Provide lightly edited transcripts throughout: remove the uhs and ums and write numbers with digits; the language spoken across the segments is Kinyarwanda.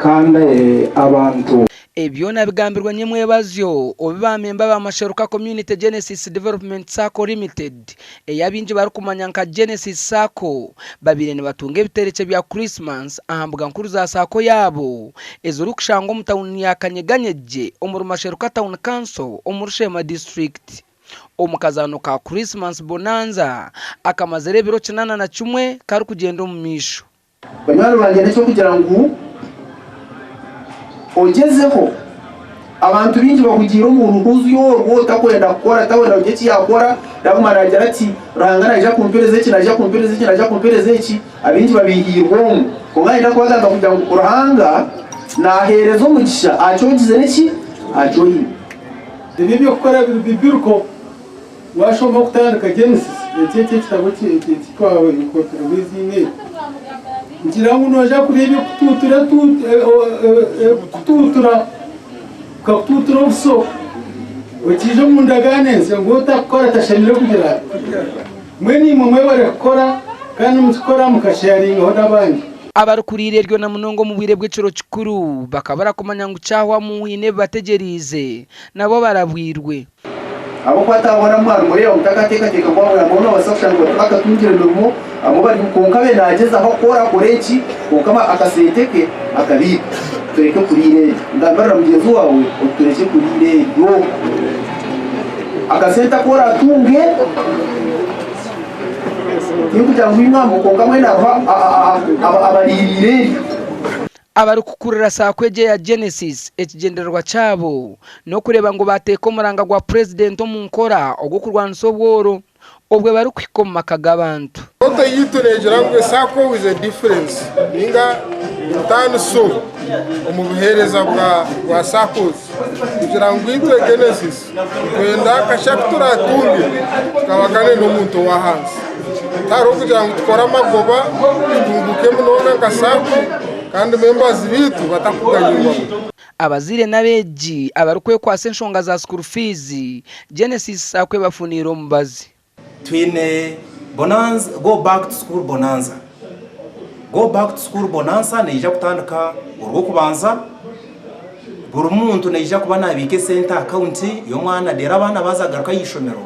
kandi abantu ebyo nabigambirwa nyemwebazyo obibamemba b'amasheruka community Genesis Development Sacco Limited eyabinji bari kumanya nka Genesis Sacco babire ne batunga ebiterekye bya Christmas ahambuga nkuru za Sacco yabo ezuru kushanga mu town ya Kanyeganyeje omuru masheruka town council omuru Sheema district omukazano ka Christmas bonanza akamazere ebiro 81 kari kugenda mu misho banyari bagende cyo kugira ngo ogezeho abantu bingi bakugira umuntu uzuyo rwota kwenda gukora tawenda ugeki yakora ndagumana agira ati rangana aje kumpereza iki naje kumpereza iki naje kumpereza iki abingi babihirwa ko ngahita kwaganda kugira ngo urahanga naherezo mugisha acogize neki ajoyi ibi byo gukora bibiruko washoma kutandika Genesis ekite kitabo kitwawe ko wizine ngira ngo noje kureba kututura ubuso ukije mu ndaganense ngo utakora tashamire kugira mweni mwe barekora kandi mukora mukasharinga ho nabandi abarukurireryo na munongo mu bwire bw'iciro kikuru bakabara kumanya ngo cyahwa mu hine bategerize nabo barabwirwe abo kwatabona mwari muri yo mutakateka teka kwa mwana basafsha ngo bakatungire numo abo bari konka be nageza aho kora koreki kokama akaseteke akabika tureke kurire ndabara mugenzi wawe utureke kurire yo akaseta kora atunge kugira ngo imwambo konka mwe abaririre abarukukurira Sacco ya Genesis ekigendererwa cyabo no kureba ngo bateka umuranga gwa president omunkora ogukurwanisa obworo obwe bari kwikoma kagabantu oto yituregera ngo Sacco with a difference ninga mutano so omubuhereza bwa Sacco kugira ngo itwe Genesis kwenda kashakutura tungi kabagane n'omuntu wa hansi taro kugira ngo tukora amagoba tunguke munonga nga Sacco kandi members bitu batakuganyirwa abazire nabeji abarukwe kwa senshonga za school fees Genesis Sacco bafunira ombazi twine bonanza go back to school bonanza neija kutandika urwo kubanza buri muntu neija kuba nabike center account yo mwana dera abana bazagaruka yishomero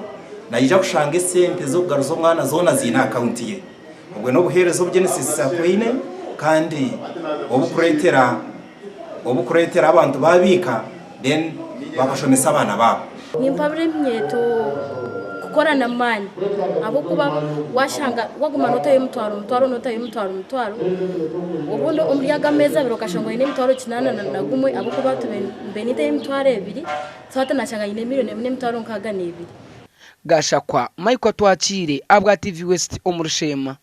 naija kushanga sente zo kugaruza mwana zona zina account ye ubwo no buherezo Genesis Sacco ine kandi obukuretera abantu babika then bakashomesa abana babo nimpabire myeto kukorana mani abo kuba washanga waguma nota y'umutwaro ubundi umuryaga meza birokashanga ine mutwaro kinana na gumwe abo kuba tubenite y'umutwaro 2 twata nashanga ine miliyoni y'umutwaro nkaga 2 gashakwa Michael Twakire abwa TV West omuru Sheema.